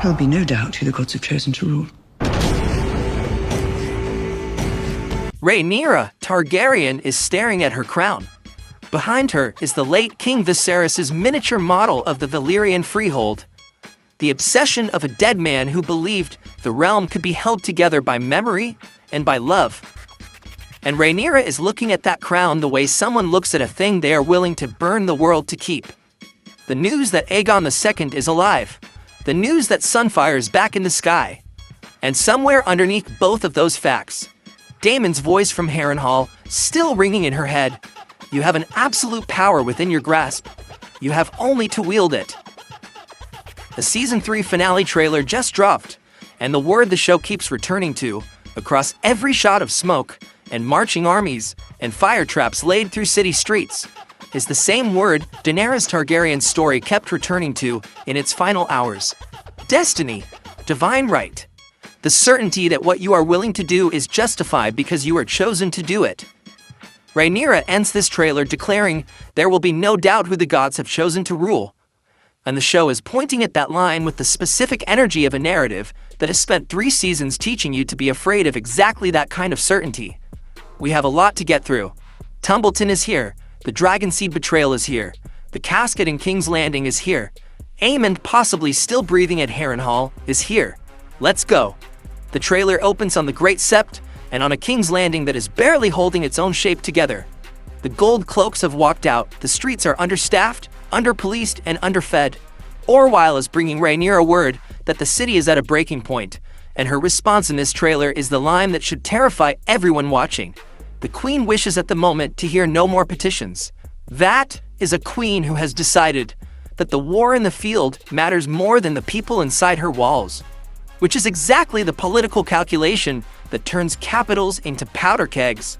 There'll be no doubt who the gods have chosen to rule. Rhaenyra Targaryen is staring at her crown. Behind her is the late King Viserys' miniature model of the Valyrian freehold. The obsession of a dead man who believed the realm could be held together by memory and by love. And Rhaenyra is looking at that crown the way someone looks at a thing they are willing to burn the world to keep. The news that Aegon II is alive. The news that Sunfire is back in the sky. And somewhere underneath both of those facts, Daemon's voice from Harrenhal still ringing in her head. You have an absolute power within your grasp. You have only to wield it. The Season 3 finale trailer just dropped, and the word the show keeps returning to, across every shot of smoke, and marching armies, and fire traps laid through city streets, is the same word Daenerys Targaryen's story kept returning to in its final hours. Destiny. Divine right. The certainty that what you are willing to do is justified because you are chosen to do it. Rhaenyra ends this trailer declaring there will be no doubt who the gods have chosen to rule. And the show is pointing at that line with the specific energy of a narrative that has spent 3 seasons teaching you to be afraid of exactly that kind of certainty. We have a lot to get through. Tumbleton is here. The Dragonseed betrayal is here. The casket in King's Landing is here. Aemond, possibly still breathing at Harrenhal, is here. Let's go. The trailer opens on the Great Sept and on a King's Landing that is barely holding its own shape together. The gold cloaks have walked out. The streets are understaffed, underpoliced, and underfed. Orwyle is bringing Rhaenyra word that the city is at a breaking point, and her response in this trailer is the line that should terrify everyone watching. The queen wishes at the moment to hear no more petitions. That is a queen who has decided that the war in the field matters more than the people inside her walls, which is exactly the political calculation that turns capitals into powder kegs.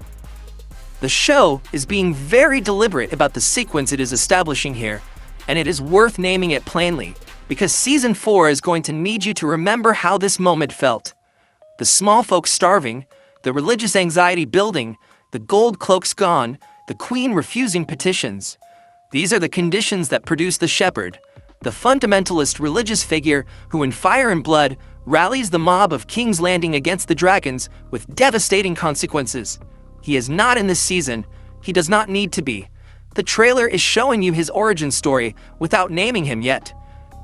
The show is being very deliberate about the sequence it is establishing here, and it is worth naming it plainly, because Season 4 is going to need you to remember how this moment felt. The small folk starving, the religious anxiety building, the gold cloaks gone, the queen refusing petitions. These are the conditions that produce the shepherd, the fundamentalist religious figure who in fire and blood rallies the mob of King's Landing against the dragons with devastating consequences. He is not in this season. He does not need to be. The trailer is showing you his origin story without naming him yet.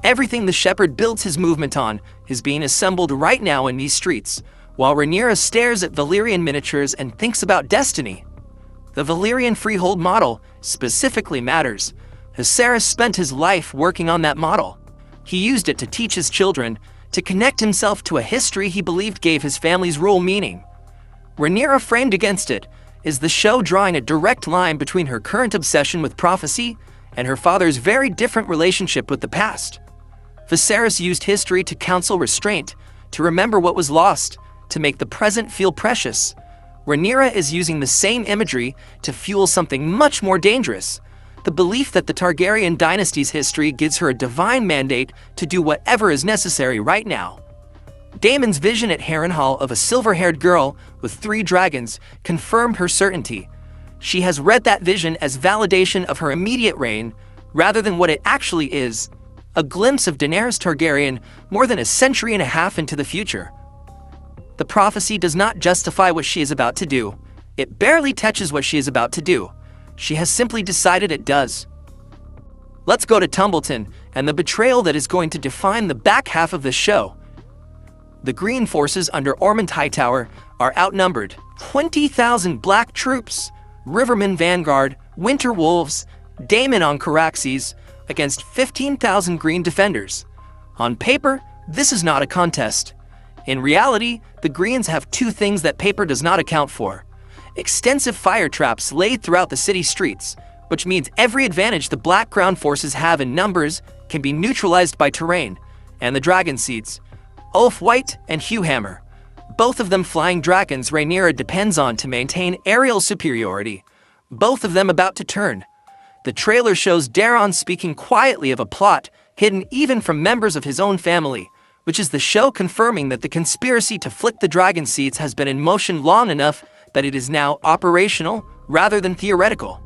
Everything the shepherd builds his movement on is being assembled right now in these streets, while Rhaenyra stares at Valyrian miniatures and thinks about destiny. The Valyrian freehold model specifically matters. Viserys spent his life working on that model. He used it to teach his children, to connect himself to a history he believed gave his family's rule meaning. Rhaenyra framed against it is the show drawing a direct line between her current obsession with prophecy and her father's very different relationship with the past. Viserys used history to counsel restraint, to remember what was lost, to make the present feel precious. Rhaenyra is using the same imagery to fuel something much more dangerous, the belief that the Targaryen dynasty's history gives her a divine mandate to do whatever is necessary right now. Daemon's vision at Harrenhal of a silver-haired girl with 3 dragons confirmed her certainty. She has read that vision as validation of her immediate reign, rather than what it actually is, a glimpse of Daenerys Targaryen more than a century and a half into the future. The prophecy does not justify what she is about to do. It barely touches what she is about to do. She has simply decided it does. Let's go to Tumbleton and the betrayal that is going to define the back half of the show. The green forces under Ormund Hightower are outnumbered. 20,000 black troops, Rivermen Vanguard, Winter Wolves, Daemon on Caraxes, against 15,000 green defenders. On paper, this is not a contest. In reality, the Greens have 2 things that paper does not account for. Extensive fire traps laid throughout the city streets, which means every advantage the Black ground forces have in numbers can be neutralized by terrain, and the Dragonseeds, Ulf White and Hugh Hammer, both of them flying dragons Rhaenyra depends on to maintain aerial superiority, both of them about to turn. The trailer shows Daeron speaking quietly of a plot hidden even from members of his own family, which is the show confirming that the conspiracy to flick the Dragonseeds has been in motion long enough that it is now operational rather than theoretical.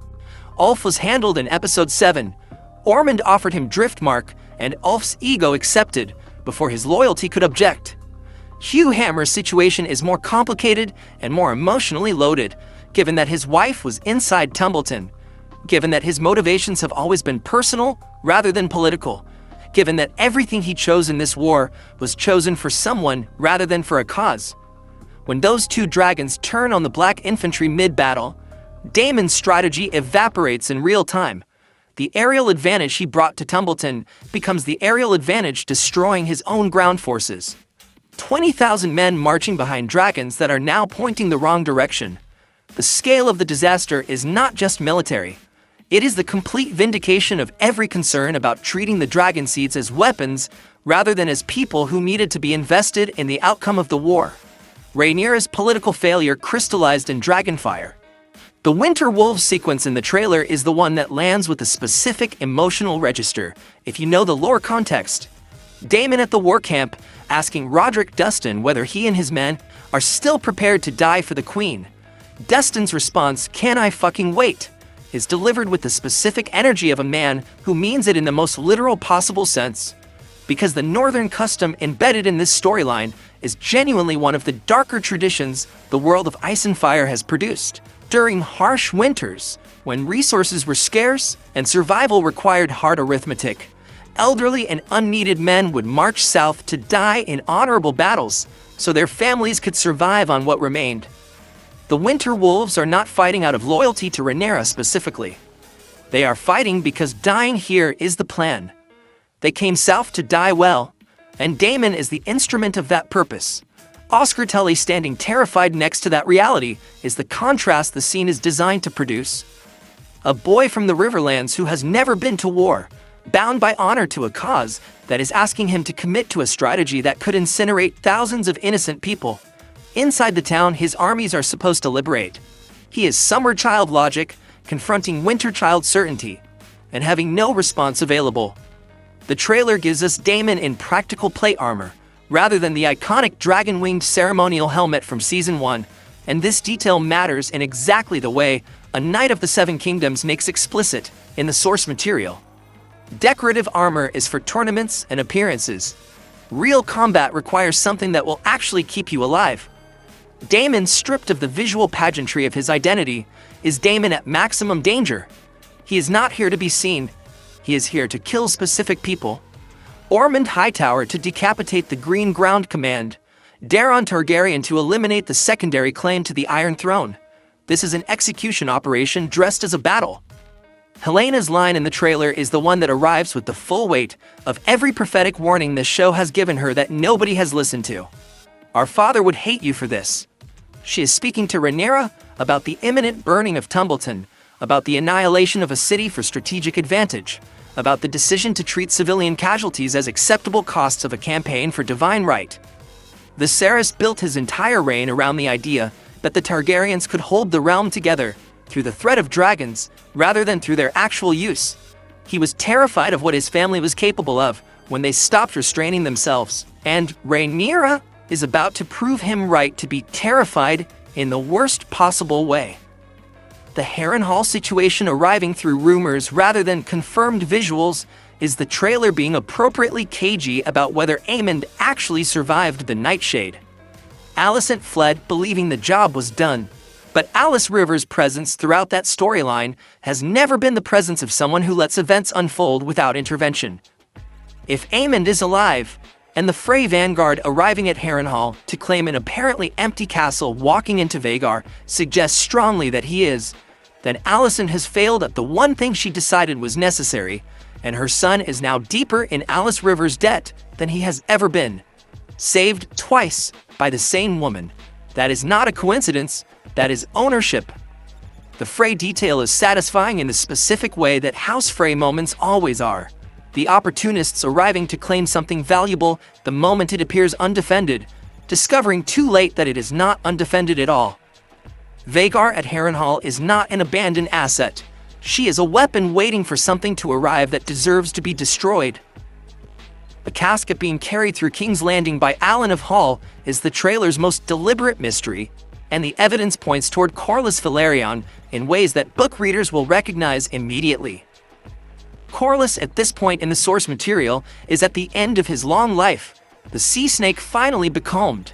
Ulf was handled in Episode 7. Ormund offered him Driftmark, and Ulf's ego accepted, before his loyalty could object. Hugh Hammer's situation is more complicated and more emotionally loaded, given that his wife was inside Tumbleton, given that his motivations have always been personal rather than political, given that everything he chose in this war was chosen for someone rather than for a cause. When those two dragons turn on the Black Infantry mid-battle, Daemon's strategy evaporates in real time. The aerial advantage he brought to Tumbleton becomes the aerial advantage destroying his own ground forces. 20,000 men marching behind dragons that are now pointing the wrong direction. The scale of the disaster is not just military. It is the complete vindication of every concern about treating the Dragonseeds as weapons rather than as people who needed to be invested in the outcome of the war. Rhaenyra's political failure crystallized in Dragonfire. The Winter Wolves sequence in the trailer is the one that lands with a specific emotional register, if you know the lore context. Daemon at the war camp, asking Roderick Dustin whether he and his men are still prepared to die for the Queen. Dustin's response, "Can I fucking wait?" is delivered with the specific energy of a man who means it in the most literal possible sense. Because the Northern custom embedded in this storyline is genuinely one of the darker traditions the world of Ice and Fire has produced. During harsh winters, when resources were scarce and survival required hard arithmetic, elderly and unneeded men would march south to die in honorable battles so their families could survive on what remained. The Winter Wolves are not fighting out of loyalty to Rhaenyra specifically. They are fighting because dying here is the plan. They came south to die well, and Daemon is the instrument of that purpose. Oscar Tully standing terrified next to that reality is the contrast the scene is designed to produce. A boy from the Riverlands who has never been to war, bound by honor to a cause that is asking him to commit to a strategy that could incinerate thousands of innocent people. Inside the town his armies are supposed to liberate. He is Summer Child logic, confronting Winter Child certainty, and having no response available. The trailer gives us Daemon in practical plate armor, rather than the iconic dragon-winged ceremonial helmet from Season 1, and this detail matters in exactly the way a Knight of the Seven Kingdoms makes explicit in the source material. Decorative armor is for tournaments and appearances. Real combat requires something that will actually keep you alive. Daemon, stripped of the visual pageantry of his identity, is Daemon at maximum danger. He is not here to be seen. He is here to kill specific people. Ormund Hightower to decapitate the Green Ground Command. Daeron Targaryen to eliminate the secondary claim to the Iron Throne. This is an execution operation dressed as a battle. Helena's line in the trailer is the one that arrives with the full weight of every prophetic warning this show has given her that nobody has listened to. Our father would hate you for this. She is speaking to Rhaenyra about the imminent burning of Tumbleton, about the annihilation of a city for strategic advantage, about the decision to treat civilian casualties as acceptable costs of a campaign for divine right. Viserys built his entire reign around the idea that the Targaryens could hold the realm together through the threat of dragons rather than through their actual use. He was terrified of what his family was capable of when they stopped restraining themselves, and Rhaenyra is about to prove him right to be terrified in the worst possible way. The Harrenhal situation arriving through rumors rather than confirmed visuals is the trailer being appropriately cagey about whether Aemond actually survived the Nightshade. Alicent fled believing the job was done, but Alys River's presence throughout that storyline has never been the presence of someone who lets events unfold without intervention. If Aemond is alive, and the Frey vanguard arriving at Harrenhal to claim an apparently empty castle walking into Vhagar suggests strongly that he is, then Alicent has failed at the one thing she decided was necessary, and her son is now deeper in Alys River's debt than he has ever been. Saved twice by the same woman. That is not a coincidence, that is ownership. The Frey detail is satisfying in the specific way that House Frey moments always are. The opportunists arriving to claim something valuable the moment it appears undefended, discovering too late that it is not undefended at all. Vhagar at Harrenhal is not an abandoned asset. She is a weapon waiting for something to arrive that deserves to be destroyed. The casket being carried through King's Landing by Alan of Hall is the trailer's most deliberate mystery, and the evidence points toward Corlys Velaryon in ways that book readers will recognize immediately. Corlys at this point in the source material is at the end of his long life. The sea snake finally becalmed.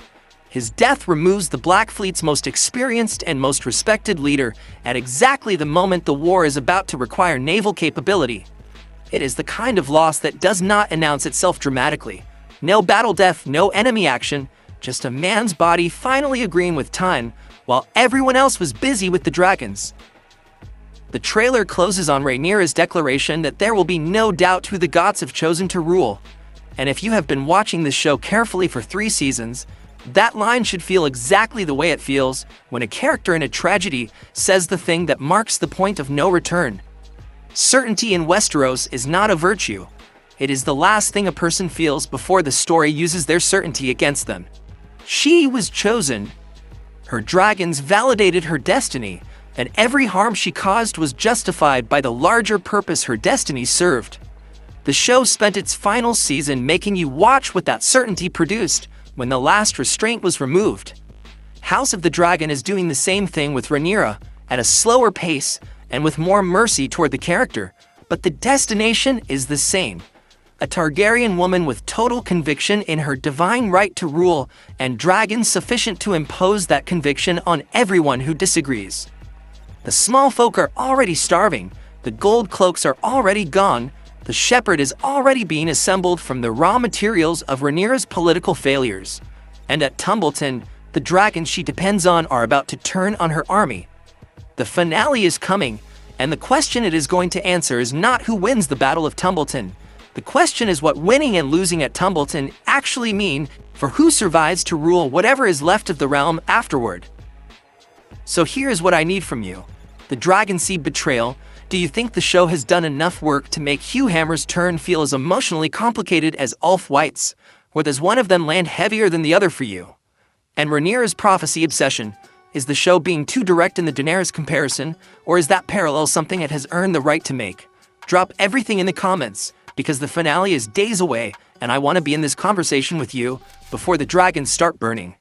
His death removes the Black Fleet's most experienced and most respected leader at exactly the moment the war is about to require naval capability. It is the kind of loss that does not announce itself dramatically. No battle death, no enemy action, just a man's body finally agreeing with time while everyone else was busy with the dragons. The trailer closes on Rhaenyra's declaration that there will be no doubt who the gods have chosen to rule. And if you have been watching this show carefully for 3 seasons, that line should feel exactly the way it feels when a character in a tragedy says the thing that marks the point of no return. Certainty in Westeros is not a virtue. It is the last thing a person feels before the story uses their certainty against them. She was chosen. Her dragons validated her destiny, and every harm she caused was justified by the larger purpose her destiny served. The show spent its final season making you watch what that certainty produced when the last restraint was removed. House of the Dragon is doing the same thing with Rhaenyra at a slower pace and with more mercy toward the character, but the destination is the same. A Targaryen woman with total conviction in her divine right to rule and dragons sufficient to impose that conviction on everyone who disagrees. The small folk are already starving, the gold cloaks are already gone, the shepherd is already being assembled from the raw materials of Rhaenyra's political failures. And at Tumbleton, the dragons she depends on are about to turn on her army. The finale is coming, and the question it is going to answer is not who wins the Battle of Tumbleton. The question is what winning and losing at Tumbleton actually mean for who survives to rule whatever is left of the realm afterward. So here's what I need from you. The Dragonseed Betrayal. Do you think the show has done enough work to make Hugh Hammer's turn feel as emotionally complicated as Ulf White's? Or does one of them land heavier than the other for you? And Rhaenyra's prophecy obsession. Is the show being too direct in the Daenerys comparison, or is that parallel something it has earned the right to make? Drop everything in the comments, because the finale is days away, and I want to be in this conversation with you before the dragons start burning.